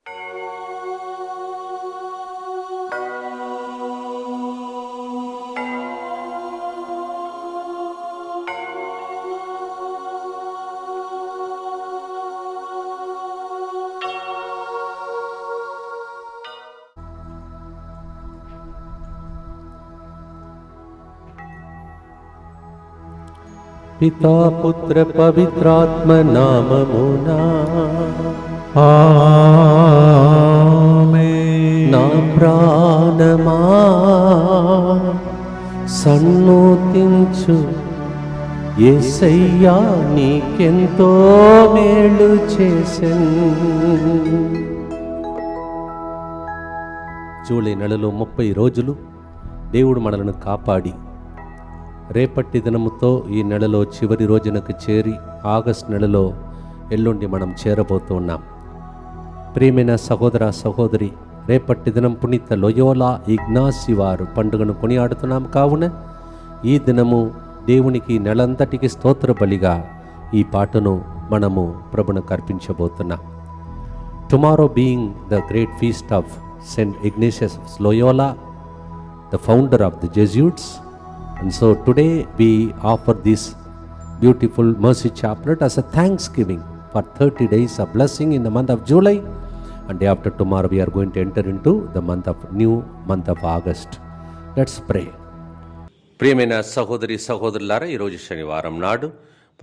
పితా పుత్ర పవిత్రాత్మ నామమునా ఆమేన్. నా ప్రాణమా సన్నూతించు, యేసయ్యా నీకెంతో మేలు చేసెన్. జూలై నెలలో 30 రోజులు దేవుడు మనలను కాపాడి రేపటి దినముతో ఈ నెలలో చివరి రోజునకు చేరి ఆగస్టు నెలలో ఎల్లుండి మనం చేరబోతున్నాం. ప్రియమైన సహోదర సహోదరి, రేపటి దినం పునీత లోయోలా ఇగ్నాసి వారు పండుగను కొనియాడుతున్నాం. కావున ఈ దినము దేవునికి నెలంతటికి స్తోత్ర బలిగా ఈ పాటను మనము ప్రభునకు అర్పించబోతున్నాం. Tomorrow being the great feast of Saint Ignatius of Loyola, the founder of the Jesuits. And so today we offer this beautiful mercy chaplet as a thanksgiving for 30 days of blessing in the month of July, and day after tomorrow we are going to enter into the new month of August. Let's pray. ప్రియమైన సహోదరి సహోదరులారా, ఈరోజు శనివారం నాడు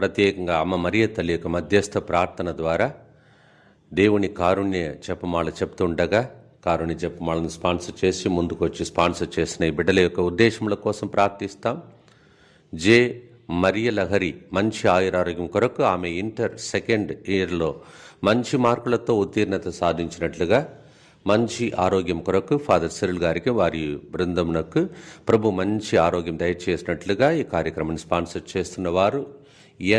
ప్రత్యేకంగా అమ్మ మరియ తల్లి యొక్క మధ్యస్థ ప్రార్థన ద్వారా దేవుని కారుణ్య జపమాల చెప్తుండగా కారుణ్య జపమాలను స్పాన్సర్ చేసి ముందుకు వచ్చి స్పాన్సర్ చేసిన ఈ బిడ్డల యొక్క ఉద్దేశముల కోసం ప్రార్థిస్తాం. జే మరియ లహరి మంచి ఆయురారోగ్యం కొరకు ఆమె ఇంటర్ సెకండ్ ఇయర్లో మంచి మార్కులతో ఉత్తీర్ణత సాధించినట్లుగా మంచి ఆరోగ్యం కొరకు ఫాదర్ సిరిల్ గారికి వారి బృందమునకు ప్రభు మంచి ఆరోగ్యం దయచేసినట్లుగా ఈ కార్యక్రమాన్ని స్పాన్సర్ చేస్తున్న వారు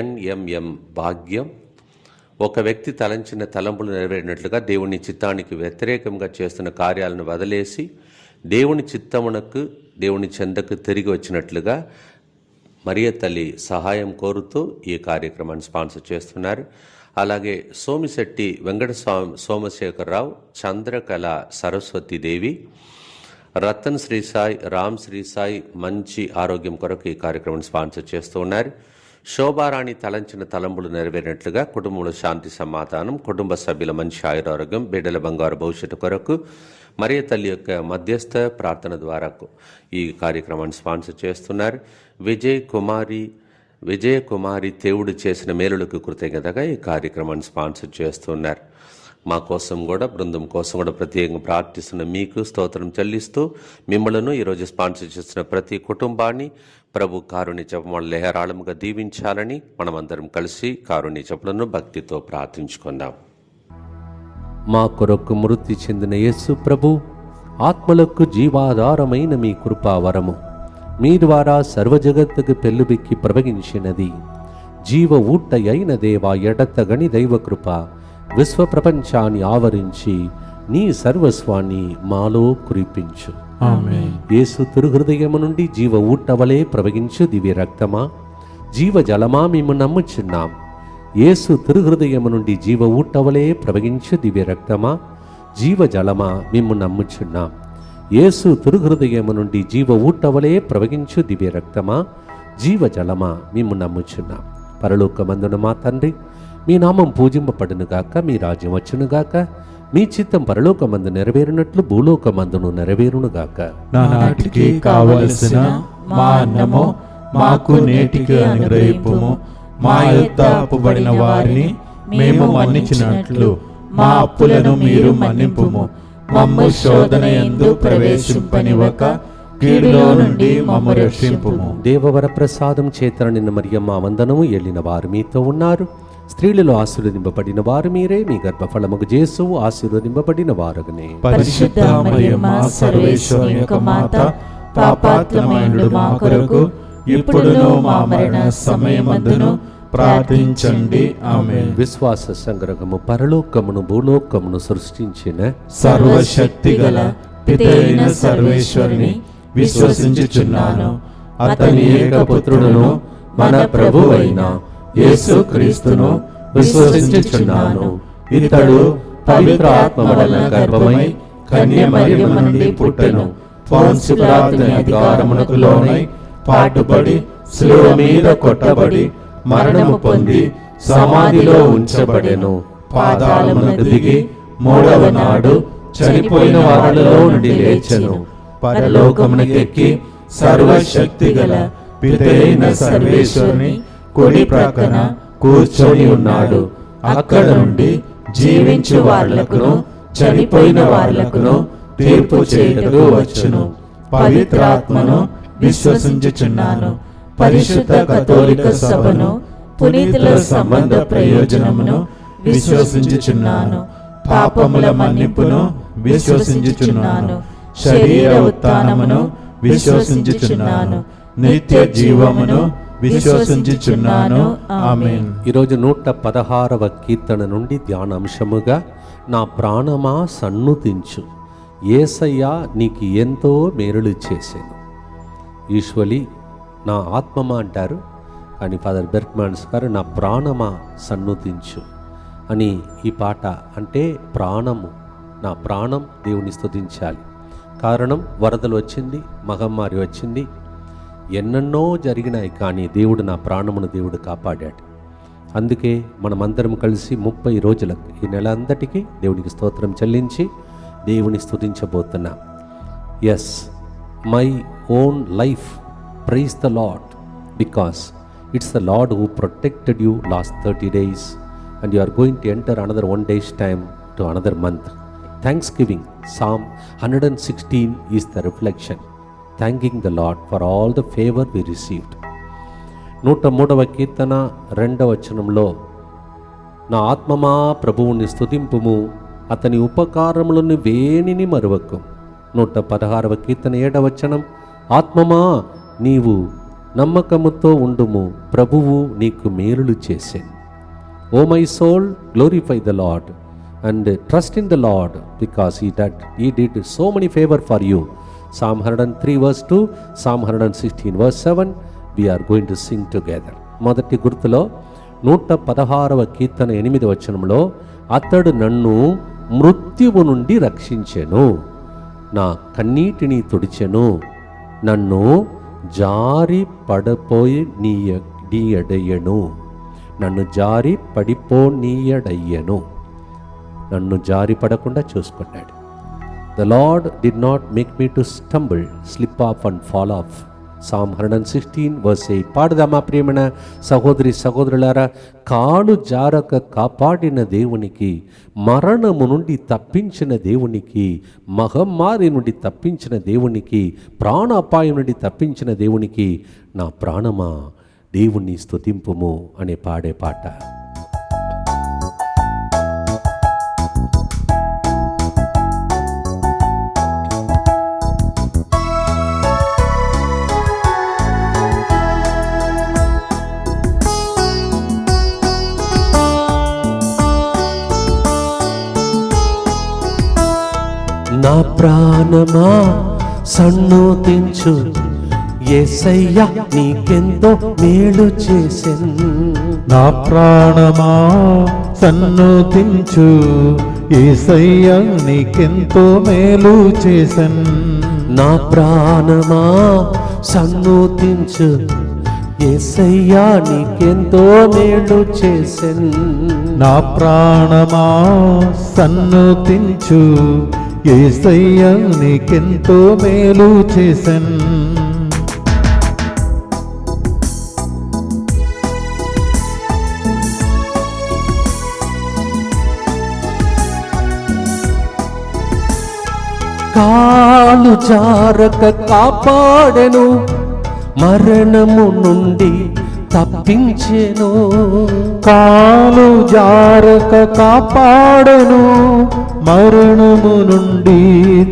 NMM భాగ్యం. ఒక వ్యక్తి తలంచిన తలంపులు నెరవేరినట్లుగా దేవుని చిత్తానికి వ్యతిరేకంగా చేస్తున్న కార్యాలను వదిలేసి దేవుని చిత్తమునకు దేవుని చెందకు తిరిగి వచ్చినట్లుగా మరియ తల్లి సహాయం కోరుతూ ఈ కార్యక్రమాన్ని స్పాన్సర్ చేస్తున్నారు. అలాగే సోమిశెట్టి వెంకట సోమశేఖరరావు, చంద్రకళ సరస్వతీదేవి, రతన్ శ్రీసాయి, రామ్ శ్రీసాయి మంచి ఆరోగ్యం కొరకు ఈ కార్యక్రమాన్ని స్పాన్సర్ చేస్తూ ఉన్నారు. శోభారాణి తలంచిన తలంపులు నెరవేరినట్లుగా కుటుంబంలో శాంతి సమాధానం, కుటుంబ సభ్యుల మంచి ఆయురారోగ్యం, బిడ్డల బంగారు భవిష్యత్తు కొరకు మరియ తల్లి యొక్క మధ్యస్థ ప్రార్థన ద్వారా ఈ కార్యక్రమాన్ని స్పాన్సర్ చేస్తున్నారు. విజయ కుమారి దేవుడు చేసిన మేలులకు కృతజ్ఞతగా ఈ కార్యక్రమాన్ని స్పాన్సర్ చేస్తున్నారు. మా కోసం కూడా, బృందం కోసం కూడా ప్రత్యేకంగా ప్రార్థిస్తున్న మీకు స్తోత్రం చెల్లిస్తూ మిమ్మలను ఈరోజు స్పాన్సర్ చేస్తున్న ప్రతి కుటుంబాన్ని ప్రభు కారుణ్య జపమాల లేహరాళముగా దీవించాలని మనమందరం కలిసి కారుణ్య జపములను భక్తితో ప్రార్థించుకుందాం. మా కొరకు మృతి చెందిన యేసు ప్రభు ఆత్మలకు జీవాధారమైన మీ కృపావరము మీ ద్వారా సర్వజగత్తుకు పెళ్ళుబెక్కి ప్రవగించినది. జీవ ఊట అయిన దేవా, ఎడతగని దైవకృప విశ్వ ప్రపంచాన్ని ఆవరించి నీ సర్వస్వాన్ని మాలో కురిపించు. యేసు తిరుహృదయము నుండి జీవ ఊటవలే ప్రవగించు దివ్య రక్తమా, జీవ జలమా మేము నమ్ముచున్నాం. యేసు తిరుహృదయము నుండి జీవ ఊటవలే ప్రవగించు దివ్య రక్తమా, జీవ జలమా మేము నమ్ముచున్నాం. యేసు తిరుహృదయము నుండి జీవ ఊటవలే ప్రవగించు దివ్య రక్తమా, జీవ జలమా మేము నమ్ముచున్నాం. పరలోకమందున మా తండ్రి, మీ నామం పూజింపబడునుగాక, మీ రాజ్యం వచ్చునుగాక, మీ చిత్తం పరలోకమందు నెరవేరినట్లు భూలోకమందును నెరవేరునుగాక. నానాటికి కావలసిన మా అన్నము మాకు నేటికి అనుగ్రహింపుము. మా యొద్ద అప్పుబడిన వారిని మేము మన్నించినట్లు మా అప్పులను మీరు మన్నింపుము. మమ్ము శోధన యందు ప్రవేశింపనివ్వక కీడులో నుండి మమ్ము రక్షింపుము. దేవవర ప్రసాదం చేతన నిన్న మరియమ్మ వందనము. ఏలిన వారు మీతో ఉన్నారు. స్త్రీలలో ఆశీర్వదింపబడిన వారు మీరే. మీ గర్భఫలముకు యేసు ఆశీర్వదింపబడిన వారుగనే. పరిశుద్ధ మరియమ్మ సర్వేశ్వరుని యొక్క మాత, పాపాత్ములైన మా కొరకు ఇప్పుడును మా మరణ సమయమందును ప్రార్థించండి. ఆమేన్. విశ్వాస సంగ్రహము. పరలోకమును భూలోకమును సృష్టించిన సర్వశక్తిగల పితైన సర్వేశ్వరుని విశ్వసించుచున్నాను. అతని ఏకపుత్రుడును మన ప్రభువైన యేసు క్రీస్తును విశ్వసించుచున్నాను. ఇతడు పవిత్రాత్మ వలన గర్భమై కన్య మరియమ్మ నుండి పుట్టెను. పోన్సు పిలాతుని అధికారమునకు లోనై పాటుపడి శిలువ మీద కొట్టబడి మరణము పొంది సమాధిలో ఉంచబడెను. పాతాళమునకు దిగి మూడవ నాడు చనిపోయిన వారిలో నుండి లేచెను. పరలోకమునకెక్కి సర్వశక్తి గల పితైన సర్వేశ్వరుని కుడి ప్రక్కన కూర్చొని ఉన్నాడు. అక్కడ నుండి జీవించు వార్లకును చనిపోయిన వార్లకును తీర్పు చేయుటకు వచ్చును. పవిత్రాత్మను విశ్వసించుచున్నాను. పరిశుద్ధ కథోలిక సభను, పునీతుల సంబంధ ప్రయోజనమును విశ్వసించుచున్నాను. పాపముల మన్నిపును విశ్వసించుచున్నాను. శరీర ఉత్థానమును విశ్వసించుచున్నాను. నిత్య జీవమును విశ్వసించుచున్నాను. ఆమేన్. ఈరోజు 116వ కీర్తన నుండి ధ్యానాంశముగా, నా ప్రాణమా సన్నుతించు, యేసయ్యా నీకు ఎంతో మేలులు చేశాను. యూజువలీ నా ఆత్మమా అంటారు, కానీ ఫాదర్ బెర్క్మాన్స్ గారు నా ప్రాణమా సన్నుతించు అని ఈ పాట అంటే ప్రాణము, నా ప్రాణం దేవుని స్తుతించాలి. కారణం వరదలు వచ్చింది, మహమ్మారి వచ్చింది, ఎన్నెన్నో జరిగినాయి, కానీ దేవుడు నా ప్రాణమును దేవుడు కాపాడాడు. అందుకే మనమందరం కలిసి 30 రోజులకు ఈ నెల అంతటికీ దేవునికి స్తోత్రం చెల్లించి దేవుని స్తుతించబోతున్నాం. Yes, my own life praise the Lord, because it's the Lord who protected you last 30 days and you are going to enter another 1 day's time to another month. Thanksgiving, Psalm 116 is the reflection, thanking the Lord for all the favor we received. 103వ కీర్తన 2వ వచనంలో, నా ఆత్మమా ప్రభువుని స్తుతింపుము, అతని ఉపకారములను వేణిని మరువకు. 116వ కీర్తన 7వ వచనం, ఆత్మమా నీవు నమ్మకముతో ఉండుము, ప్రభువు నీకు మేలులు చేసెను. O my soul, glorify the Lord and trust in the Lord, because he did so many favor for you. Psalm 103 verse 2, Psalm 116 verse 7, we are going to sing together. మొదటి గుర్తులో 116వ కీర్తన 8వ వచనంలో, అతడు నన్ను మృత్యువు నుండి రక్షించెను, నా కన్నీటిని తుడిచెను, నన్ను జారి పడపోయి నీయడయ్యను, నన్ను జారి పడిపోనీయడయ్యను. నన్ను జారి పడకుండా చూసుకున్నాడు. The Lord did not make me to stumble, slip off and fall off. Psalm 116 verse 8. పాడుదామా ప్రియమైన సహోదరి సహోదరులారా, కాలు జారక కాపాడిన దేవునికి, మరణము నుండి తప్పించిన దేవునికి, మహమ్మారి నుండి తప్పించిన దేవునికి, ప్రాణాపాయం నుండి తప్పించిన దేవునికి, నా ప్రాణమా దేవుణ్ణి స్తుతింపుము అనే పాడే పాట. నా ప్రాణమా సన్నుతించు, యేసయ్యా నీకెంతో మేలు చేసెను. నా ప్రాణమా సన్నుతించు, యేసయ్యా నీకెంతో మేలు చేసెను. నా ప్రాణమా సన్నుతించు, యేసయ్యా నీకెంతో మేలు చేసెను. నా ప్రాణమా సన్నుతించు, యేసయ్యా నీకెంతో మేలు చేసెను. కాలు జారక కాపాడెను, మరణము నుండి తప్పించెను. కాలు జారక కాపాడెను, మరణము నుండి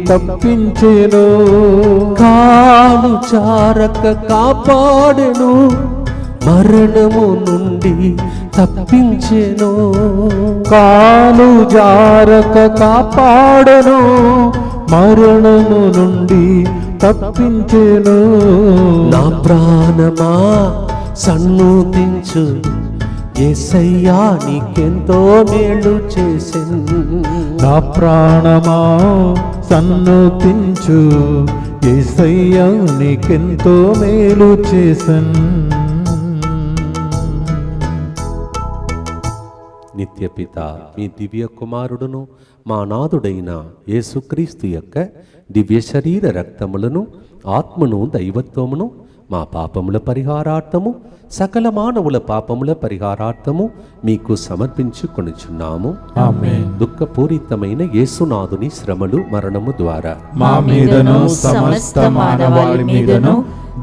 తప్పించెను. కాలు జారక కాపాడెను, మరణము నుండి తప్పించెను. కాలు జారక కాపాడెను, మరణము నుండి తప్పించెను. నా ప్రాణమా సన్నుతించు, యేసయ్యా నీకెంతో మేలు చేసెన్. నా ప్రాణమా సన్నుతించు, యేసయ్యా నీకెంతో మేలు చేసెన్. నిత్యపిత మీ దివ్య కుమారుడును మా నాథుడైన యేసుక్రీస్తు యొక్క దివ్య శరీర రక్తములను ఆత్మను దైవత్వమును మా పాపముల పరిహారార్థము సకల మానవుల పాపముల పరిహారార్థము మీకు సమర్పించుకొనుచున్నాము. ఆమేన్. దుఃఖపూరితమైన యేసునాథుని శ్రమలు మరణము ద్వారా మా మీదను సమస్త మానవాళి మీదను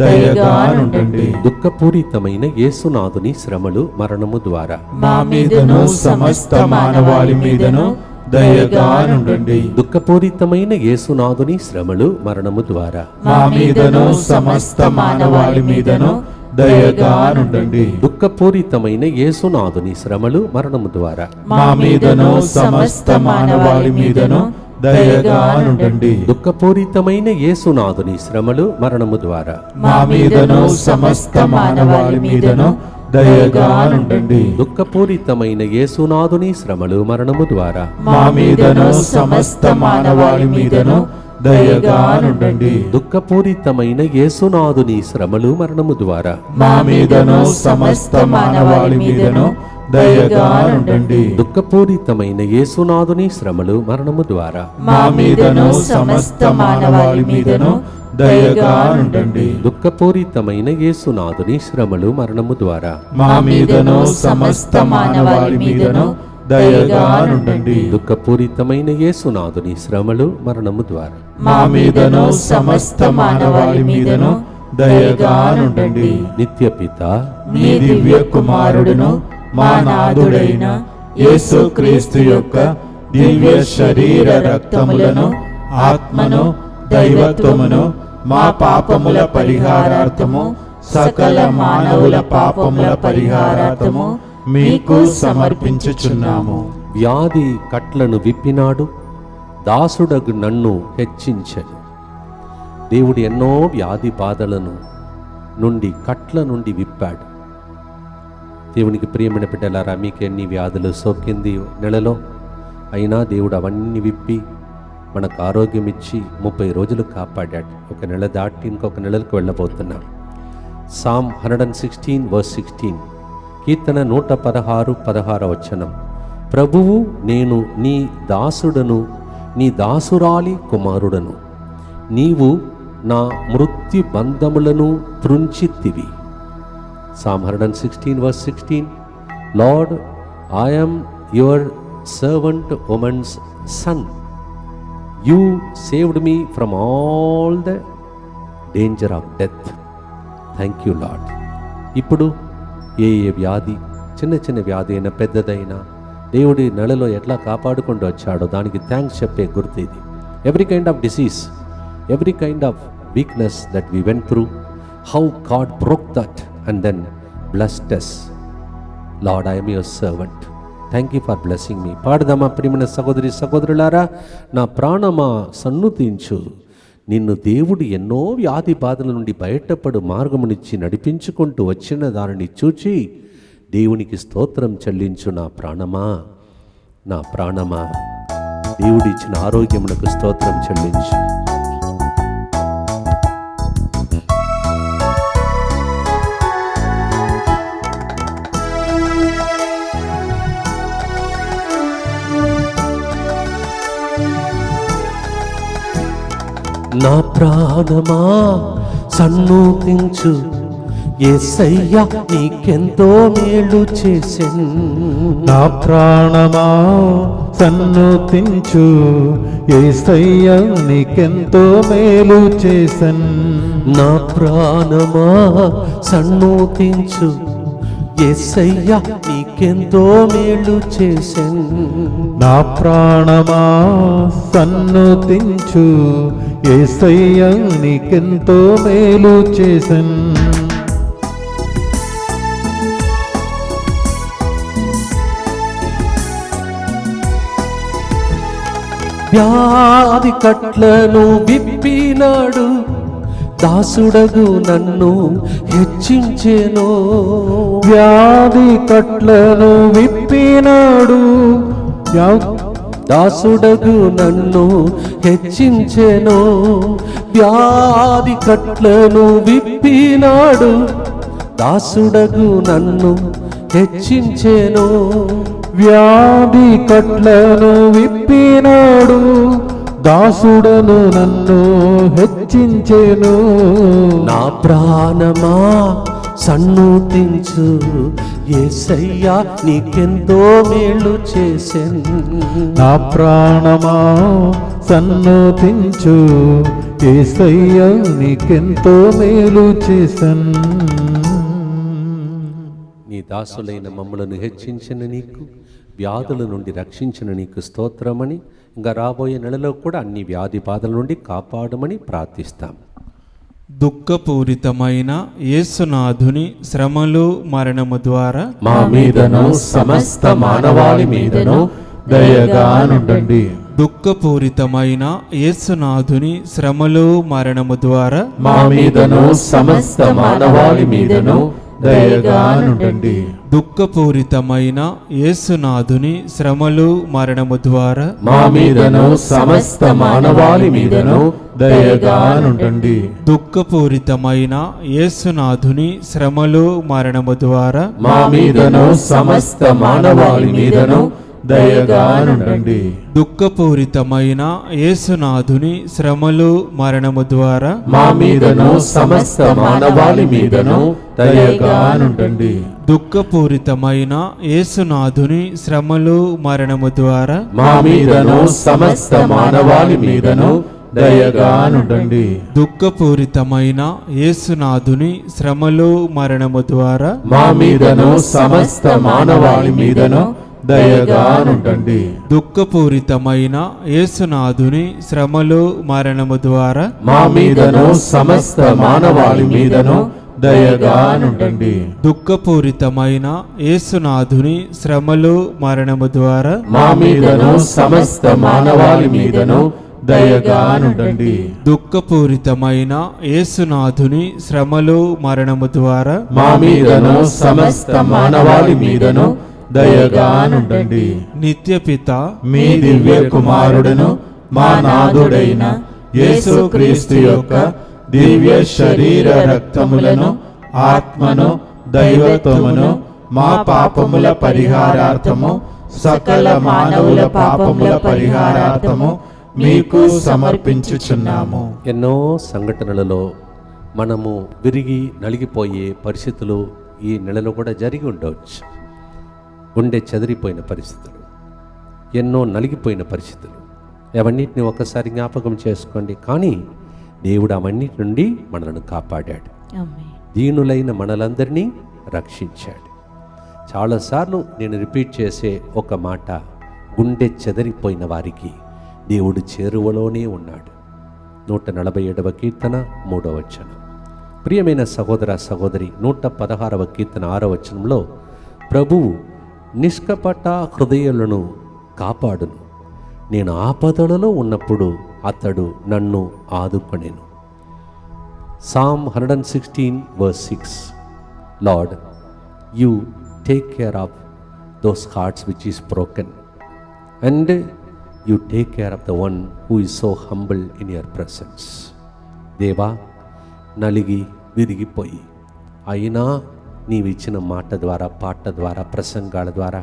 దయగా నుండండి. దుఃఖపూరితమైన యేసునాథుని శ్రమలు మరణము ద్వారా మా మీదను సమస్త మానవాళి మీదను దయగా నుండండి. దుఃఖపూరితమైన యేసునాథుని శ్రమలు మరణము ద్వారా మా మీదను సమస్త మానవాళి మీదను దయగా నుండండి. దుఃఖపూరితమైన యేసునాథుని శ్రమలు మరణము ద్వారా మా మీదను సమస్త మానవాళి మీదను దయగా నుండండి. దుఃఖపూరితమైన యేసునాథుని శ్రమలు మరణము ద్వారా మా మీదను సమస్త మానవాళి మీదను దయగా నుండండి. దుఃఖపూరితమైన యేసునాథుని శ్రమలు మరణము ద్వారా మా మీదను సమస్త మానవాళి మీదను దయగా నుండండి. దుఃఖపూరితమైన యేసునాథుని శ్రమలు మరణము ద్వారా మా మీదను సమస్త మానవాళి మీదను దయగా నుండండి. దుఃఖపూరితమైన యేసునాథుని శ్రమలు మరణము ద్వారా మా మీదను సమస్త మానవాళి మీదను దయగా నుండండి. దుఃఖపూరితమైన యేసునాథుని శ్రమలు మరణము ద్వారా మా మీదను సమస్త మానవాళి మీదను దయగా నుండండి. దుఃఖపూరితమైన యేసునాథుని శ్రమలు మరణము ద్వారా మా మీదను సమస్త మానవాళి మీదను దయగా నుండండి. నిత్యపిత మీ దివ్య కుమారుడును మా నాథుడైన యేసుక్రీస్తు యొక్క దివ్య శరీర రక్తములను ఆత్మను దైవత్వమును మా పాపముల పరిహారార్థము సకల మానవుల పాపముల పరిహారార్థము మీకు సమర్పించుచున్నాము. వ్యాధి కట్లను విప్పినాడు, దాసుడగు నన్ను హెచ్చించెను. దేవుడు ఎన్నో వ్యాధి బాధలను నుండి కట్ల నుండి విప్పాడు. దేవునికి ప్రియమైన బిడ్డలారా, మీకు ఎన్ని వ్యాధులు సోకింది నెలలో అయినా దేవుడు అవన్నీ విప్పి మనకు ఆరోగ్యం ఇచ్చి 30 రోజులు కాపాడాడు. ఒక నెల దాటి ఇంకొక నెలలకు వెళ్ళబోతున్నాం. సామ్ 116:16, కీర్తన 116:16 ప్రభువు, నేను నీ దాసుడను, నీ దాసురాలి కుమారుడను. నీవు నా మృత్యు బంధములను త్రుంచితివి. Psalm 116:16, Lord, I am your servant woman's son. You saved me from all the danger of death. Thank you, Lord. ఇప్పుడు ఏ వ్యాధి, చిన్న వ్యాధి అయినా పెద్దదైనా దేవుడి నెలలో ఎట్లా కాపాడుకుంటూ వచ్చాడో దానికి థ్యాంక్స్ చెప్పే గుర్తు ఇది. Every kind of disease, every kind of weakness that we went through, how God broke that and then blessed us. Lord, I am your servant. Thank you for blessing me. పాడదామా ప్రియమైన సహోదరి సహోదరులారా? నా ప్రాణమా సన్నుతించు, నిన్ను దేవుడు ఎన్నో వ్యాధి బాధల నుండి బయటపడు మార్గమునిచ్చి నడిపించుకుంటూ వచ్చిన దానిని చూచి దేవునికి స్తోత్రం చెల్లించు. నా ప్రాణమా, నా ప్రాణమా, దేవుడిచ్చిన ఆరోగ్యమునకు స్తోత్రం చెల్లించు. నా ప్రాణమా సన్నుతించు, యేసయ్యా నీకెంతో మేలు చేసెన్. నా ప్రాణమా సన్నుతించు, యేసయ్యా నీకెంతో మేలు చేసెన్. నా ప్రాణమా సన్నుతించు, యేసయ్యా నీకెంతో మేలు చేసెన్. నా ప్రాణమా సన్నుతించు, యేసయ్యా నీకెంతో మేలు చేసెన్. వ్యాధి కట్లను విప్పినాడు, దాసుడగు నన్ను హెచ్చించెను. వ్యాధి కట్లను విప్పినాడు. దాసుడగు నన్ను హెచ్చించెను, వ్యాధి కట్లను విప్పినాడు. దాసుడగు నన్ను హెచ్చించెను, వ్యాధి కట్లను విప్పినాడు. దాసుడను నన్ను హెచ్చించెను. నా ప్రాణమా సన్నుతించు, యేసయ్యా నీకెంతో మేలు చేసెను. నా ప్రాణమా సన్నుతించు, యేసయ్యా నీకెంతో మేలు చేసెను. నీ దాసులైన మమ్మలను హెచ్చించిన నీకు, వ్యాధుల నుండి రక్షించిన నీకు స్తోత్రమని, ఇంకా రాబోయే నెలలో కూడా అన్ని వ్యాధి బాధల నుండి కాపాడమని ప్రార్థిస్తాం. దుఃఖపూరితమైన యేసునాథుని శ్రమలు మరణము ద్వారా మా మీదను సమస్త మానవాళి మీదను దయగానుండండి. దుఃఖపూరితమైన యేసునాథుని శ్రమలు మరణము ద్వారా మా మీదను సమస్త మానవాళి మీదను దయగానుండండి. దుఃఖపూరితమైన యేసునాథుని శ్రమలు మరణము ద్వారా మా మీదను సమస్త మానవాళి మీదను దయగానుండండి. దుఃఖపూరితమైన యేసునాథుని శ్రమలు మరణము ద్వారా మా మీదను సమస్త మానవాళి మీదను దయగానుండండి. దుఃఖపూరితమైన యేసునాథుని శ్రమలు మరణము ద్వారా మా మీదను సమస్త మానవాళి మీదను దయగానుండండి. దుఃఖపూరితమైన యేసునాథుని శ్రమలు మరణము ద్వారా మా మీదను సమస్త మానవాళి మీదను దయగానుండండి. దుఃఖపూరితమైన యేసునాథుని శ్రమలు మరణము ద్వారా మా మీదను సమస్త మానవాళి మీదను దయగానుండండి. దుఃఖపూరితమైన యేసునాథుని శ్రమలు మరణము ద్వారా మా మీదను సమస్త మానవాళి మీదను దయగానుండండి. దుఃఖపూరితమైన యేసునాథుని శ్రమలు మరణము ద్వారా మా మీదను సమస్త మానవాళి మీదను దయగానుండండి. దుఃఖపూరితమైన యేసునాథుని శ్రమలు మరణము ద్వారా మా మీదను సమస్త మానవాళి మీదను దయగానుండండి. నిత్యపిత మీ దివ్య కుమారుడును మా నాథుడైన యేసుక్రీస్తు యొక్క దివ్య శరీర రక్తములను, ఆత్మను, దైవత్వమును మా పాపముల పరిహారార్థము, సకల మానవుల పాపముల పరిహారార్థము మీకు సమర్పించుచున్నాము. ఎన్నో సంఘటనలలో మనము విరిగి నలిగిపోయే పరిస్థితులు ఈ నెలలో కూడా జరిగి ఉండవచ్చు. గుండె చెదిరిపోయిన పరిస్థితులు, ఎన్నో నలిగిపోయిన పరిస్థితులు, అవన్నిటిని ఒకసారి జ్ఞాపకం చేసుకోండి. కానీ దేవుడు అవన్నిటి నుండి మనలను కాపాడాడు. దీనులైన మనలందరినీ రక్షించాడు. చాలాసార్లు నేను రిపీట్ చేసే ఒక మాట, గుండె చెదిరిపోయిన వారికి దేవుడు చేరువలోనే ఉన్నాడు. 147వ కీర్తన 3వ వచనం. ప్రియమైన సహోదర సహోదరి, 116వ కీర్తన 6వ వచనంలో ప్రభువు నిష్కపట హృదయాలను కాపాడును, నేను ఆపదలలో ఉన్నప్పుడు అతడు నన్ను ఆదుకొనెను. Psalm 116:6. Lord, you take care of those hearts which is broken, and you take care of the one who is so humble in your presence. దేవా, నలిగి విరిగిపోయి అయినా నీవిచ్చిన మాట ద్వారా, పాట ద్వారా, ప్రసంగాల ద్వారా,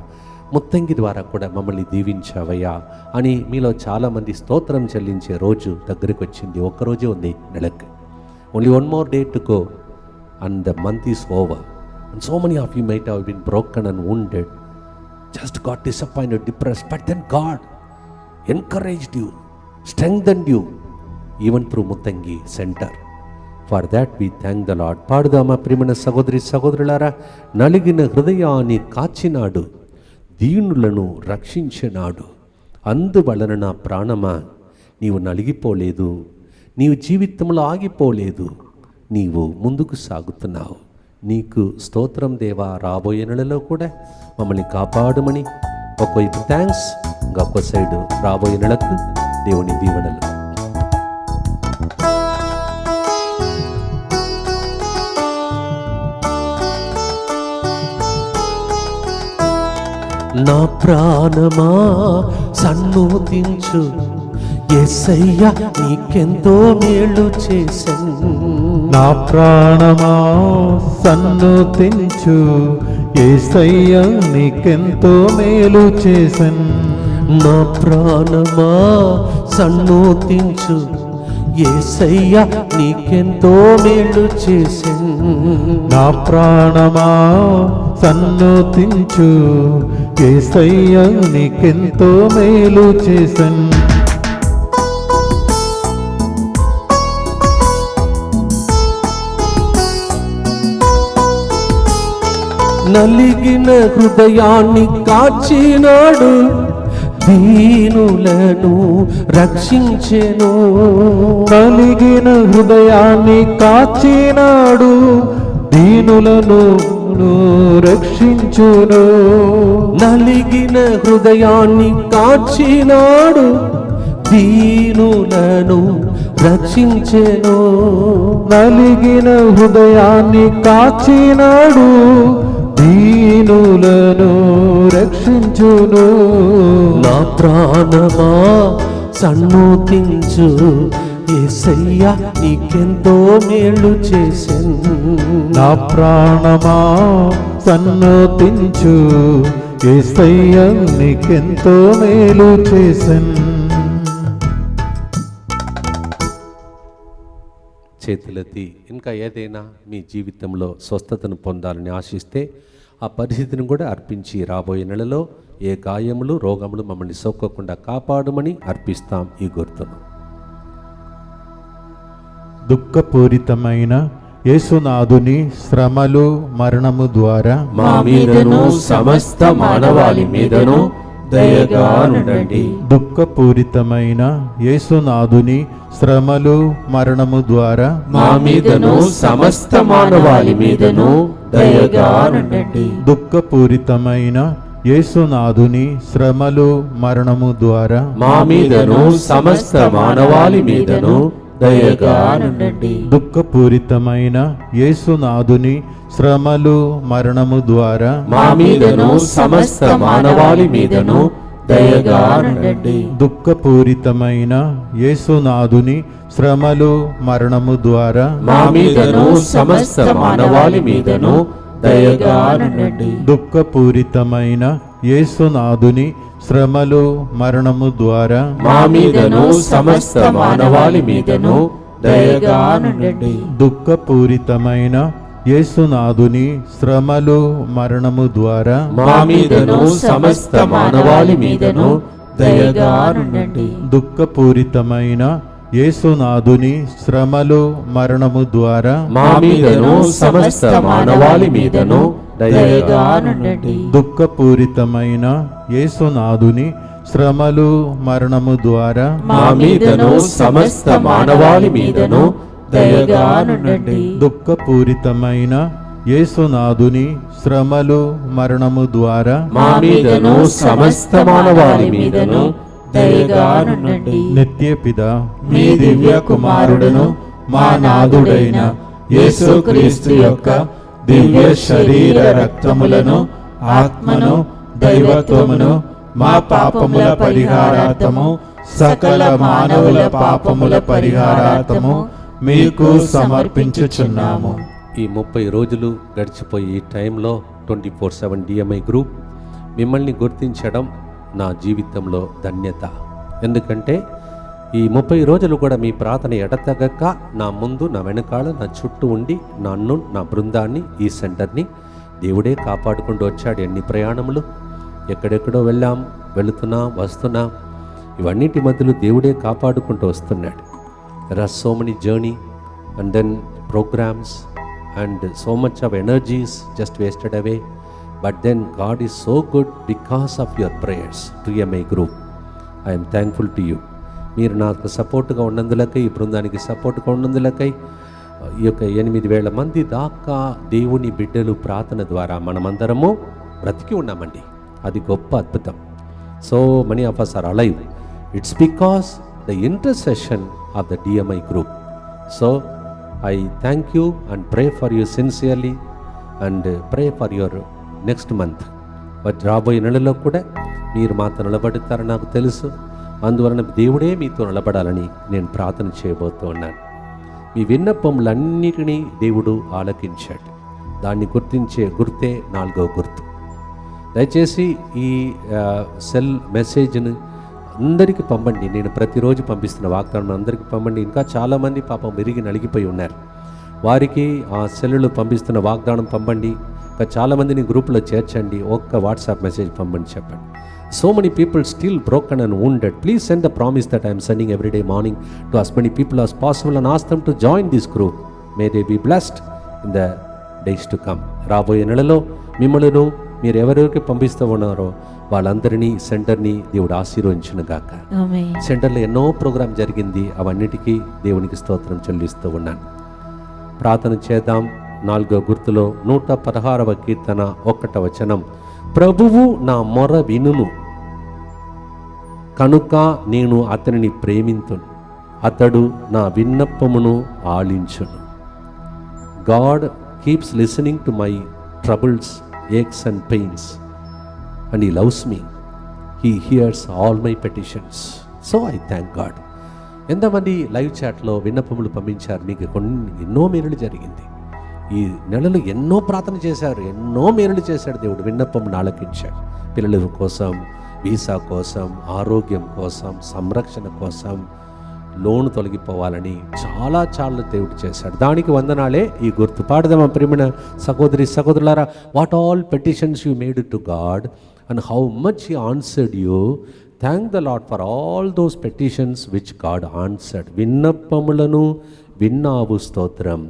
ముత్తంగి ద్వారా కూడా మమ్మల్ని దీవించావయ్యా అని మీలో చాలామంది స్తోత్రం చెల్లించే రోజు దగ్గరికి వచ్చింది. ఒక్కరోజే ఉంది నెలకు. Only 1 more day to go and the month is over. And so many of you might have been broken and wounded, just got disappointed, depressed, but then God encouraged you, strengthened you, even through Muttangi Center. For that we thank the Lord. పాడుదామా ప్రియమైన సహోదరి సహోదరులారా? నలిగిన హృదయాన్ని కాచినాడు, దీనులను రక్షించినాడు. అందువలన నా ప్రాణమా నీవు నలిగిపోలేదు, నీవు జీవితంలో ఆగిపోలేదు, నీవు ముందుకు సాగుతున్నావు. నీకు స్తోత్రం దేవా. రాబోయే నెలలో కూడా మమ్మల్ని కాపాడమని ఒకవైపు థ్యాంక్స్, ఇంకొక సైడు రాబోయే నెలకు దేవుని దీవెనలు. నా ప్రాణమా సన్నుతించు, యేసయ్య నీకెంతో మేలు చేసెను. నా ప్రాణమా సన్నుతించు, యేసయ్య నీకెంతో మేలు చేసెను. నా ప్రాణమా సన్నుతించు, యేసయ్య నీకెంతో మేలు చేసెను. నా ప్రాణమా సన్నుతించు, యేసయ్య నీకెంతో మేలు చేసెను. నలిగిన హృదయాన్ని కాచినాడు, దీనులను రక్షించెను. నలిగిన హృదయాన్ని కాచినాడు, దీనులను రక్షించును. నలిగిన హృదయాన్ని కాచినాడు, దీనులను రక్షించెను. నలిగిన హృదయాన్ని కాచినాడు, దీనులను రక్షించును. నా ప్రాణమా సన్నుతించు, యేసయ్య నీకెంతో మేలు చేసెను. నా ప్రాణమా సన్నుతించు, యేసయ్య నీకెంతో మేలు చేసెను. చేతులెత్తి ఇంకా ఏదైనా మీ జీవితంలో స్వస్థతను పొందాలని ఆశిస్తే ఆ పరిస్థితిని కూడా అర్పించి రాబోయే నెలలో ఏ గాయములు రోగములు మమ్మల్ని సోకకుండా కాపాడమని అర్పిస్తాం ఈ గుర్తును. దుఃఖపూరితమైన యేసునాథుని శ్రమలు మరణము ద్వారా మా మీదను సమస్త మానవాళి మీదను దయగా నుండండి. దుఃఖపూరితమైన యేసునాథుని శ్రమలు మరణము ద్వారా మా మీదను సమస్త మానవాళి మీదను దయగా నుండండి. దుఃఖపూరితమైన యేసునాథుని శ్రమలు మరణము ద్వారా మా మీదను సమస్త మానవాళి మీదను దయగా నుండండి. దుఃఖపూరితమైన యేసునాథుని శ్రమలు మరణము ద్వారా మా మీదను సమస్త మానవాళి మీదను దయగా నుండండి. దుఃఖపూరితమైన యేసునాథుని శ్రమలు మరణము ద్వారా మా మీదను సమస్త మానవాళి మీదను దయగా నుండండి. దుఃఖపూరితమైన యేసునాథుని శ్రమలు మరణము ద్వారా మా మీదను సమస్త మానవాళి మీదను దయగా నుండండి. దుఃఖపూరితమైన యేసునాథుని శ్రమలు మరణము ద్వారా మా మీదను సమస్త మానవాళి మీదను దయగా నుండండి. దుఃఖపూరితమైన యేసునాథుని శ్రమలు మరణము ద్వారా మా మీదను సమస్త మానవాళి మీదను దయగా నుండండి. దుఃఖపూరితమైన యేసునాథుని శ్రమలు మరణము ద్వారా మా మీదను సమస్త మానవాళి మీదను దయగా నుండండి. దుఃఖపూరితమైన యేసునాథుని శ్రమలు మరణము ద్వారా మా మీదను సమస్త మానవాళి మీదను దయగా నుండండి. నిత్యపిత మీ దివ్య కుమారుడును మా నాథుడైన యేసుక్రీస్తు యొక్క దివ్య శరీర రక్తములను ఆత్మను దైవత్వమును మా పాపముల పరిహారార్థము సకల మానవుల పాపముల పరిహారార్థము మీకు సమర్పించుచున్నాము. ఈ 30 రోజులు గడిచిపోయి ఈ టైంలో 24/7 DMI గ్రూప్ మిమ్మల్ని గుర్తించడం నా జీవితంలో ధన్యత. ఎందుకంటే ఈ 30 రోజులు కూడా మీ ప్రార్థన ఎడతెగక నా ముందు నా వెనకాల నా చుట్టూ ఉండి నన్ను నా బృందాన్ని ఈ సెంటర్ని దేవుడే కాపాడుకుంటూ వచ్చాడు. ఎన్ని ప్రయాణములు, ఎక్కడెక్కడో వెళుతున్నాం వస్తున్నాం, ఇవన్నిటి మధ్యలో దేవుడే కాపాడుకుంటూ వస్తున్నాడు. There are so many journey and then programs and so much of energies just wasted away. But then God is so good because of your prayers to DMI group. I am thankful to you. మీరు నాకు సపోర్ట్గా ఉన్నందులకై, ఈ బృందానికి సపోర్ట్గా ఉన్నందులకై ఈ యొక్క 8,000 మంది దాకా దేవుని బిడ్డలు ప్రార్థన ద్వారా మనమందరము బ్రతికి ఉన్నామండి. అది గొప్ప అద్భుతం. So many of us are alive. It's because the intercession of the DMI group. So I thank you and pray for you sincerely and pray for your next month. రాబోయే నెలలో కూడా మీరు మాతో నిలబడతారని నాకు తెలుసు. అందువలన దేవుడే మీతో నిలబడాలని నేను ప్రార్థన చేయబోతూ ఉన్నాను. మీ విన్నపములన్నిటినీ దేవుడు ఆలకించాడు. దాన్ని గుర్తించే గుర్తే 4వ గుర్తు. దయచేసి ఈ సెల్ మెసేజ్ని అందరికీ పంపండి. నేను ప్రతిరోజు పంపిస్తున్న వాగ్దానం అందరికీ పంపండి. ఇంకా చాలామంది పాపం విరిగి నలిగిపోయి ఉన్నారు. వారికి ఆ సెల్లులు పంపిస్తున్న వాగ్దానం పంపండి. ఇంకా చాలామందిని గ్రూప్లో చేర్చండి. ఒక్క వాట్సాప్ మెసేజ్ పంపండి, చెప్పండి. So many people still broken and wounded. Please send the promise that I am sending every day morning to as many people as possible and ask them to join this group. May they be blessed in the days to come. రాబోయే నెలలో మిమ్మల్ని మీరు ఎవరికి పంపిస్తూ ఉన్నారో వాళ్ళందరినీ సెంటర్ని దేవుడు ఆశీర్వదించును గాక. సెంటర్లో ఎన్నో ప్రోగ్రాం జరిగింది. అవన్నిటికీ దేవునికి స్తోత్రం చెల్లిస్తూ ఉన్నాను. ప్రార్థన చేద్దాం. 4వ గుర్తులో 116వ కీర్తన 1వ వచనం, ప్రభువు నా మొర వినును కనుక నేను అతనిని ప్రేమింతును, అతడు నా విన్నపమును ఆలించును. God keeps listening to my troubles, aches and pains and he loves me. He hears all my petitions. So I thank God. ఎంతమంది లైవ్ చాట్లో విన్నపములు పంపించారు? మీకు ఎన్నో మేలులు జరిగింది. ఈ నెలలో ఎన్నో ప్రార్థన చేశారు, ఎన్నో మేలులు చేశాడు దేవుడు. విన్నపమును ఆలకించాడు. పిల్లల కోసం, వీసా కోసం, ఆరోగ్యం కోసం, సంరక్షణ కోసం, లోన్ తొలగిపోవాలని చాలా దేవుడు చేశాడు. దానికి వందనాలే ఈ గుర్తు. పాడదామా ప్రియమైన సహోదరి సహోదరులారా? What all petitions you made to God and how much he answered you. Thank the Lord for all those petitions which God answered. విన్నపములను విన్నావు స్తోత్రం,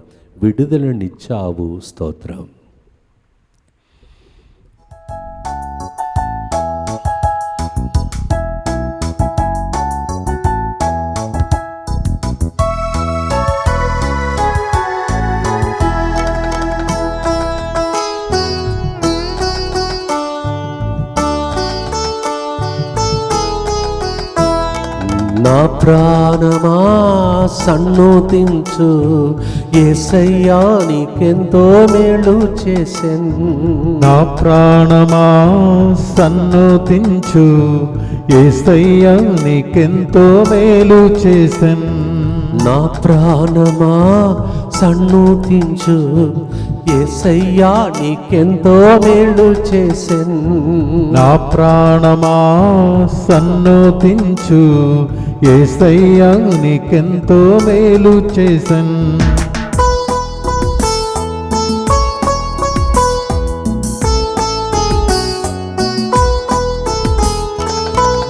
విడుదలనిచ్చావు స్తోత్రం. నా ప్రాణమా సన్నుతించు, యేసయ్యా నీకెంతో మేలు చేసెను. నా ప్రాణమా సన్నుతించు, యేసయ్యా నీకెంతో మేలు చేసెను. నా ప్రాణమా సన్నుతించు, యేసయ్యా నీకెంతో మేలు చేసెను. నా ప్రాణమా సన్నుతించు, యేసయ్యా నీకెంతో మేలు చేసెను.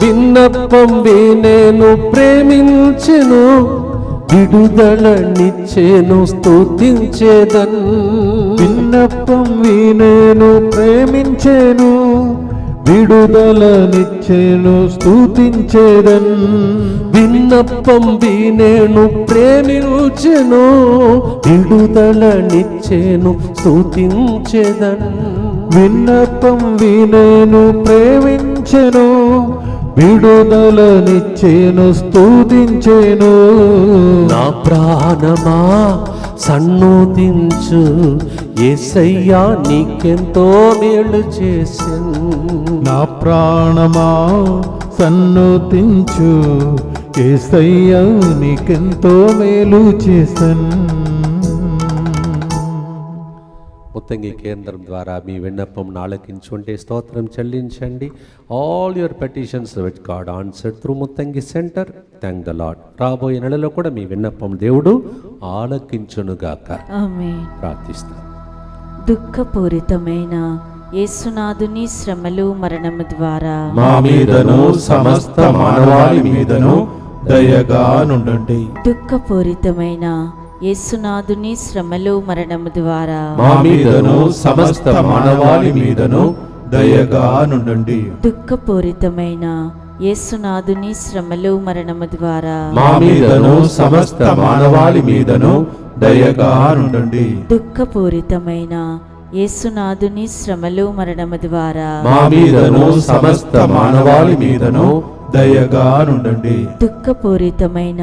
విన్నపం వినేను ప్రేమించెను, విడుదలనిచ్చేను స్తుతించేదన్. విన్నపం వినేను ప్రేమించెను, విడుదలనిచ్చేను స్తుతించేదన్. విన్నపం వినేను ప్రేమించెను, విడుదలనిచ్చేను స్తుతించేదన్. విన్నపం వినేను ప్రేమించెను, విడుదలనిచ్చేను స్తుతించెను. నా ప్రాణమా సన్నుతించు, యేసయ్యా నీకెంతో మేలు చేసెను. నా ప్రాణమా సన్నుతించు, యేసయ్యా నీకెంతో మేలు చేసెను. ముత్తంగి కేంద్రం ద్వారా మీ విన్నపం ఆలకించుంటే స్తోత్రం చెల్లించండి. All your petitions which God answered through Muthangi centre. Thank the lord. రాబోయే నెలలో కూడా మీ విన్నపం దేవుడు ఆలకించునుగాక. ఆమేన్. ప్రార్థిస్తాను. దుఃఖపూరితమైన యేసునాథుని శ్రమలు మరణము ద్వారా మా మీదను సమస్త మానవాళి మీదను దయగా నుండండి. దుఃఖపూరితమైన యేసునాథుని శ్రమలు మరణము ద్వారా మా మీదను సమస్త మానవాళి మీదను దయగా నుండండి. దుఃఖపూరితమైన యేసునాథుని శ్రమలు మరణము ద్వారా మా మీదను సమస్త మానవాళి మీదను దయగా నుండండి. దుఃఖపూరితమైన యేసునాథుని శ్రమలు మరణము ద్వారా మా మీదను సమస్త మానవాళి మీదను దయగా నుండండి. దుఃఖపూరితమైన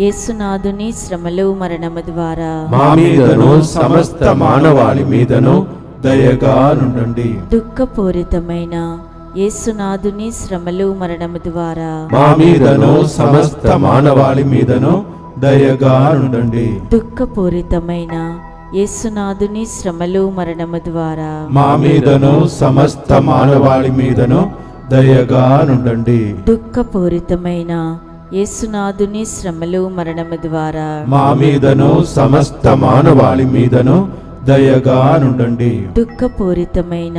యేసునాథుని శ్రమలు మరణము ద్వారా మా మీదను సమస్త మానవాళి మీదను దయగా నుండండి. దుఃఖపూరితమైన యేసునాథుని శ్రమలు మరణము ద్వారా మా మీదను సమస్త మానవాళి మీదను దయగా నుండండి. దుఃఖపూరితమైన యేసునాథుని శ్రమలు మరణము ద్వారా మా మీదను సమస్త మానవాళి మీదను దయగా నుండండి. దుఃఖపూరితమైన యేసునాథుని శ్రమలు మరణము ద్వారా మా మీదను సమస్త మానవాళి మీదను దయగా నుండండి. దుఃఖపూరితమైన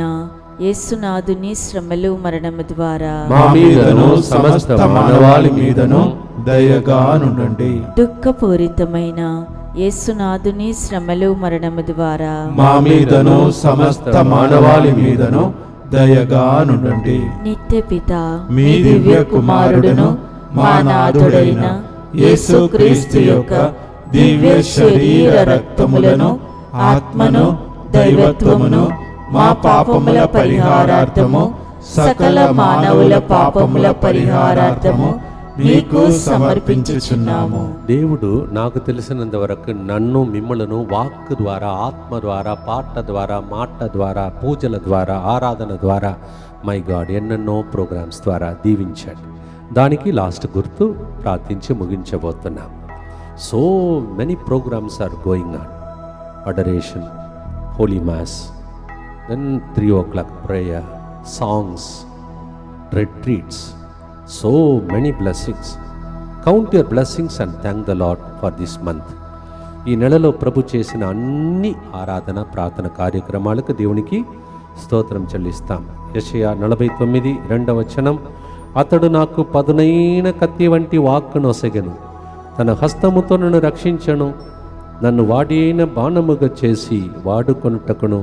యేసునాథుని శ్రమలు మరణము ద్వారా మా మీదను సమస్త మానవాళి మీదను దయగా నుండండి. దుఃఖపూరితమైన యేసునాథుని శ్రమలు మరణము ద్వారా మా మీదను సమస్త మానవాళి మీదను దయగా నుండండి. నిత్య పిత మీ దివ్య కుమారుడును మా నాథుడైన యేసుక్రీస్తు యొక్క దివ్య శరీర రక్తములను ఆత్మను దైవత్వమును మా పాపముల పరిహారార్థము సకల మానవుల పాపముల పరిహారార్థము మీకు సమర్పించుచున్నాము. దేవుడు నాకు తెలిసినంత వరకు నన్ను మిమ్మలను వాక్ ద్వారా, ఆత్మ ద్వారా, పాట ద్వారా, మాట ద్వారా, పూజల ద్వారా, ఆరాధన ద్వారా, మై గాడ్ ఎన్నెన్నో ప్రోగ్రామ్స్ ద్వారా దీవించాడు. దానికి లాస్ట్ గుర్తు ప్రార్థించి ముగించబోతున్నాం. So many programmes are going on. Adoration, holy mass, then 3 o'clock prayer, songs, retreats, so many blessings. Count your blessings and thank the Lord for this month. ఈ నెలలో ప్రభు చేసిన అన్ని ఆరాధన ప్రార్థన కార్యక్రమాలకు దేవునికి స్తోత్రం చెల్లిస్తాం. యెషయా 49 2వ వచనం, అతడు నాకు పదునైన కత్తి వంటి వాక్కును ఒసగెను, తన హస్తముతో నన్ను రక్షించను, నన్ను వాడిన బాణముగా చేసి వాడుకొనుటకును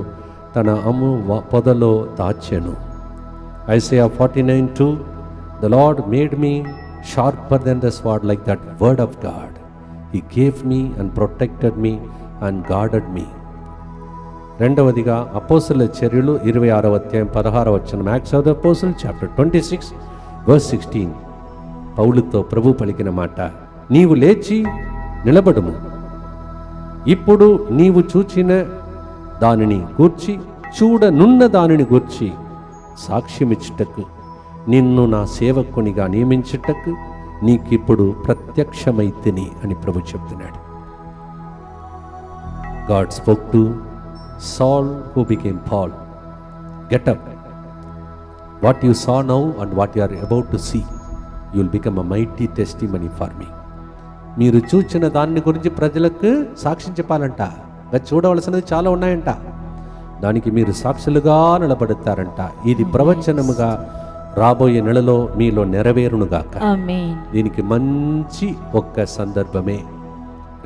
తన అమ్ము పొదలో దాచెను. Isaiah 49:2, the Lord made me sharper than the sword, like that word of God. He gave me and protected me and guarded me. రెండవదిగా అపోస్తలుల చర్యలు 26వ అధ్యాయం 16వ వచనం, acts of the apostle chapter 26 verse 16, పౌలుతో ప్రభు పలికిన మాట, నీవు లేచి నిలబడుము, ఇప్పుడు నీవు చూచిన దానిని గూర్చి చూడనున్న దానిని గూర్చి సాక్ష్యమిచ్చుటకు నిన్ను నా సేవకునిగా నియమించుటకు నీకిప్పుడు ప్రత్యక్షమైతిని అని ప్రభు చెప్తున్నాడు. God spoke to Saul who became Paul, get up, what you saw now and what you are about to see, you will become a mighty testimony for me. మీరు చూచిన దాన్ని గురించి ప్రజలకు సాక్ష్యం చెప్పాలంట. ఇంకా చూడవలసినది చాలా ఉన్నాయంట, దానికి మీరు సాక్షులుగా నిలబడతారంట. ఇది ప్రవచనముగా రాబోయే నెలలో మీలో నెరవేరునుగాక. ఆమేన్. దీనికి మంచి ఒక్క సందర్భమే.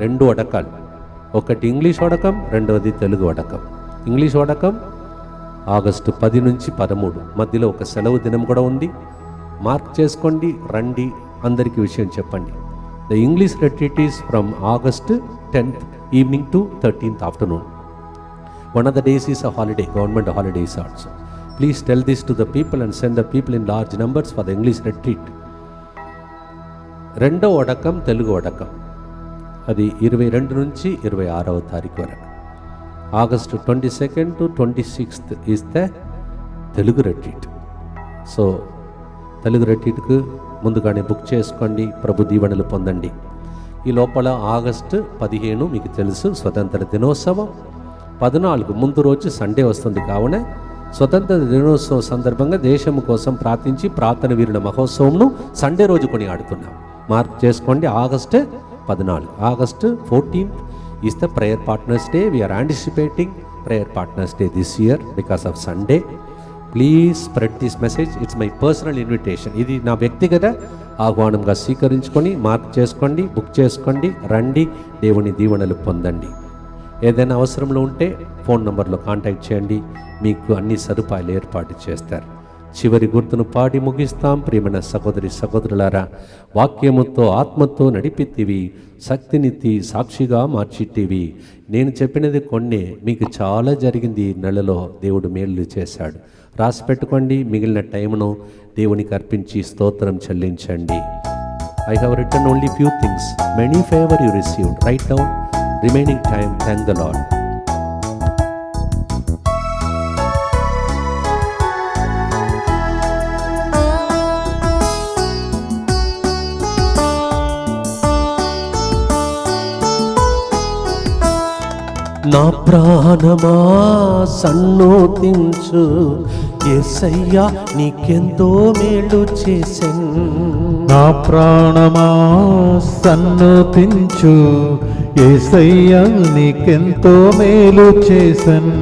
2 వడకాలు, ఒకటి ఇంగ్లీష్ వడకం, రెండవది తెలుగు వడకం. ఇంగ్లీష్ వడకం ఆగస్టు 10 నుంచి 13 మధ్యలో ఒక సెలవు దినం కూడా ఉంది. మార్క్ చేసుకోండి, రండి, అందరికీ విషయం చెప్పండి. The English retreat is from August 10th evening to 13th afternoon. One of the days is a holiday, government holidays also. Please tell this to the people and send the people in large numbers for the English retreat. రెండో వడకం తెలుగు వడకం, అది 22 నుంచి 26వ తారీఖు వరకు. August 22nd to 26th is the Telugu retreat. So Telugu రెట్రీట్కు ముందుగానే book చేసుకోండి, ప్రభు దీవెనలు పొందండి. ఈ లోపల ఆగస్టు 15 మీకు తెలుసు స్వతంత్ర దినోత్సవం. 14 ముందు రోజు సండే వస్తుంది. కావున స్వతంత్ర దినోత్సవం సందర్భంగా దేశం కోసం ప్రార్థించి ప్రార్థన వీరుల మహోత్సవంను సండే రోజు కొనియాడుతున్నాం. మార్క్ చేసుకోండి, August 14. August 14th is the prayer partners day. We are anticipating prayer partners day this year because of Sunday. Please spread this message. It's my personal invitation. ఇది నా వ్యక్తిగత ఆహ్వానంగా స్వీకరించుకొని మార్క్ చేసుకోండి, బుక్ చేసుకోండి, రండి, దేవుని దీవెనలు పొందండి. ఏదైనా అవసరంలో ఉంటే ఫోన్ నంబర్లో కాంటాక్ట్ చేయండి, మీకు అన్ని సదుపాయాలు ఏర్పాటు చేస్తారు. చివరి గుర్తును పాడి ముగిస్తాం. ప్రియమైన సహోదరి సహోదరులారా, వాక్యముతో ఆత్మతో నడిపితివి, శక్తినిత్తి సాక్షిగా మార్చితివి. నేను చెప్పినది కొన్నే, మీకు చాలా జరిగింది. ఈ నెలలో దేవుడు మేలు చేశాడు. రాసి పెట్టుకోండి. మిగిలిన టైమును దేవునికి అర్పించి స్తోత్రం చెల్లించండి. I have written only few things. Many favor you received. Write down. Remaining time, thank the Lord. నా ప్రాణమా సన్నోతించు, యేసయ్యా నీకెంతో మేలు చేసెన్. నా ప్రాణమా సన్నతించు, యేసయ్యా నీకెంతో మేలు చేసెన్.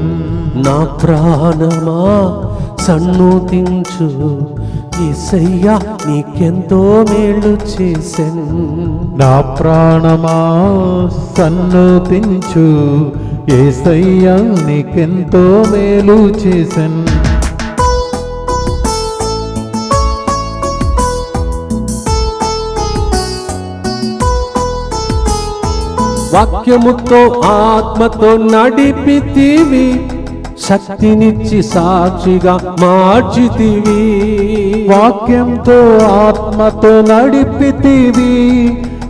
నా ప్రాణమా సన్నోతించు, యేసయ్యా నీకెంతో మేలు చేసెన్. నా ప్రాణమా సన్నతించు, యేసయ్యా నీకెంతో మేలు చేసెన్. వాక్యముతో ఆత్మతో నడిపితివి, శక్తినిచ్చి సాక్షిగా మార్చితివి. వాక్యంతో ఆత్మతో నడిపితివి,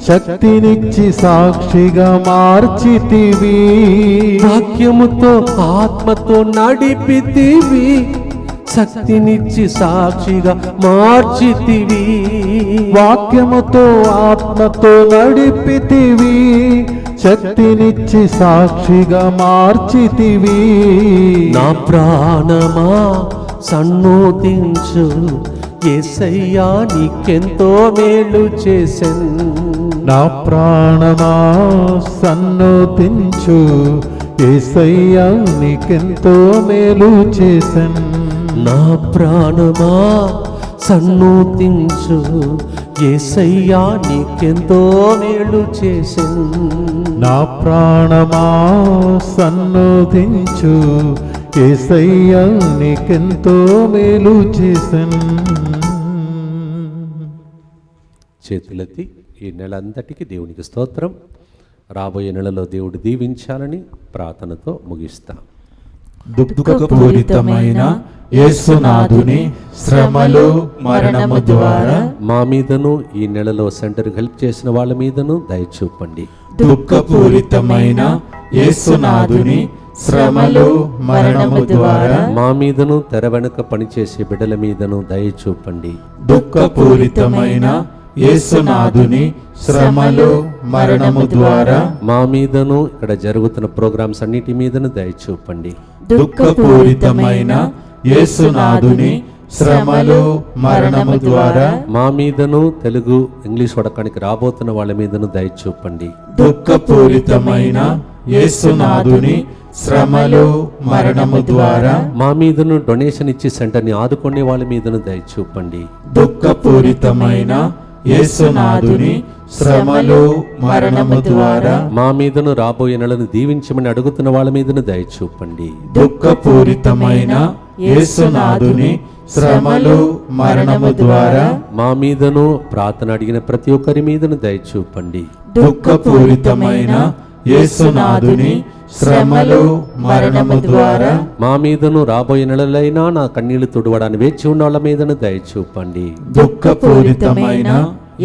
శక్తినిచ్చి సాక్షిగా మార్చితివి. వాక్యముతో ఆత్మతో నడిపితివి, శక్తినిచ్చి సాక్షిగా మార్చితివి. వాక్యముతో ఆత్మతో నడిపితివి, శక్తినిచ్చి సాక్షిగా మార్చితివి. నా ప్రాణమా సన్నోతించు, యేసయ్యా నీకెంతో మేలు చేసెన్. నా ప్రాణమా సన్నతించు, యేసయ్యా నీకెంతో మేలు చేసెన్. నా ప్రాణమా సన్నోతించు, యేసయ్యా నీకెంతో మేలు చేసెన్. నా ప్రాణమా సన్నతించు, యేసయ్యా నీకెంతో మేలు చేసెన్. చేతులెత్తి ఈ నెల అంతటికి దేవునికి స్తోత్రం. రాబోయే నెలలో దేవుడు దీవించాలని ప్రార్థనతో ముగిస్తాం. దుఃఖపూరితమైన యేసునాథుని శ్రమలు మరణము ద్వారా మా మీదను ఈ నెలలో సెంటర్కి హెల్ప్ చేసిన వాళ్ళ మీదను దయ చూపండి. దుఃఖపూరితమైన యేసునాథుని శ్రమలు మరణము ద్వారా మా మీదను తెర వెనుక పనిచేసే బిడ్డల మీదను దయ చూపండి. దుఃఖపూరితమైన యేసునాథుని శ్రమలు మరణము ద్వారా మా మీదను ఇక్కడ జరుగుతున్న ప్రోగ్రామ్స్ అన్నిటి మీదను దయ చూపండి. దుఃఖపూరితమైన యేసునాథుని శ్రమలు మరణము ద్వారా మా మీదను తెలుగు ఇంగ్లీష్ వడకానికి రాబోతున్న వాళ్ళ మీదను దయ చూపండి. దుఃఖపూరితమైన యేసునాథుని శ్రమలు మరణము ద్వారా మా మీదను డొనేషన్ ఇచ్చి సెంటర్ని ఆదుకునే వాళ్ళ మీదను దయ చూపండి. దుఃఖపూరితమైన యేసునాథుని శ్రమలు మరణము ద్వారా మా మీదను రాబోయే నెలను దీవించమని అడుగుతున్న వాళ్ళ మీదను దయ చూపండి. దుఃఖపూరితమైన యేసునాథుని శ్రమలు మరణము ద్వారా మా మీదను ప్రార్థన అడిగిన ప్రతి ఒక్కరి మీదను దయ చూపండి. దుఃఖపూరితమైన యేసునాథుని శ్రమలు మరణము ద్వారా మా మీదను రాబోయే నెలలైనా నా కన్నీళ్లు తుడవడానికి వేచి ఉన్న వాళ్ళ మీదను దయ చూపండి. దుఃఖపూరితమైన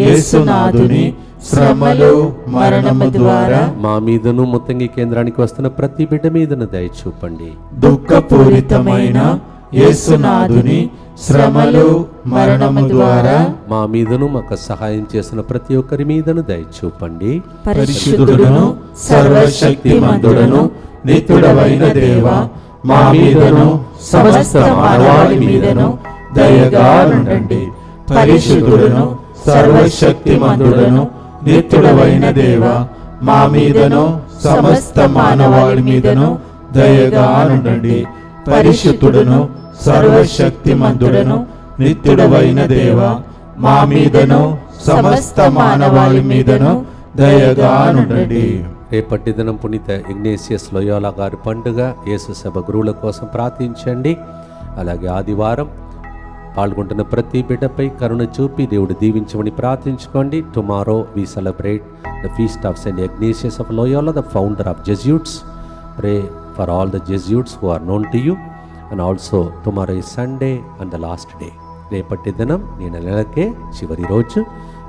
యేసునాథుని శ్రమలు మరణము ద్వారా మా మీదను ముత్తంగి కేంద్రానికి వస్తున్న ప్రతి బిడ్డ మీదను దయ చూపండి. దుఃఖపూరితమైన యేసునాథుని శ్రమలు మరణము ద్వారా మా మీదను మాకు సహాయం చేసిన ప్రతి ఒక్కరి మీదను దయ చూపండి. పరిశుద్ధుడును సర్వశక్తిమంతుడును నిత్యుడవైన దేవా, మా మీదను సమస్త మానవాళి మీదను దయగా ఉండండి. పరిశుద్ధుడును సర్వశక్తిమంతుడును నిత్యుడవైన దేవా, మా మీదను సమస్త మానవాళి మీదను దయగా ఉండండి. పరిశుద్ధుడును సర్వశక్తిమంతుడును నిత్యుడవైన దేవా, మా మీదను సమస్త మానవాళి మీదను దయగా ఉండండి. రేపటి దినం పునీత ఇగ్నేసియస్ లోయోలా గారి పండుగ, యేసు సభ గురువుల కోసం ప్రార్థించండి. అలాగే ఆదివారం పాల్గొంటున్న ప్రతి బిడ్డపై కరుణ చూపి దేవుడు దీవించమని ప్రార్థించుకోండి. Tomorrow we celebrate the feast of Saint Ignatius of Loyola, the founder of Jesuits. Pray for all the Jesuits who are known to you. And also tomorrow ఈ Sunday and the last day. రేపటి దినం నేను నెలకే చివరి రోజు.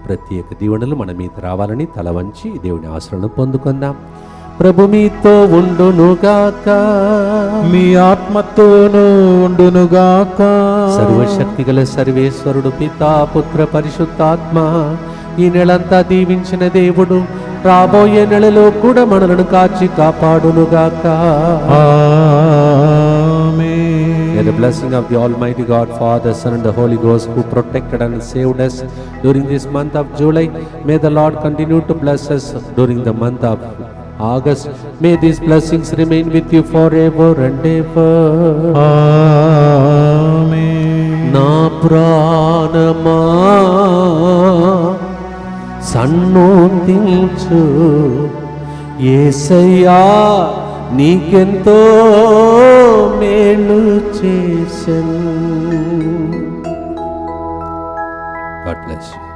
ప్రత్యేక దీవెనలు మన మీద రావాలని తల వంచి దేవుని ఆశలను పొందుకుందాం. ప్రభు మీతో ఉండునుగాక, మీ ఆత్మతోనూ ఉండునుగాక. సర్వశక్తి గల సర్వేశ్వరుడు పితా పుత్ర పరిశుద్ధాత్మ ఈ నెలంతా దీవించిన దేవుడు రాబోయే నెలలో కూడా మనలను కాచి కాపాడునుగాక. May the blessing of the Almighty God, Father, Son and the Holy Ghost, who protected and saved us during this month of July, may the Lord continue to bless us during the month of August. May these blessings remain with you forever and ever. నా ప్రాణమా సన్నోతించు, యేసయ్యా నీకెంతో మేలు చేసెను. God bless you.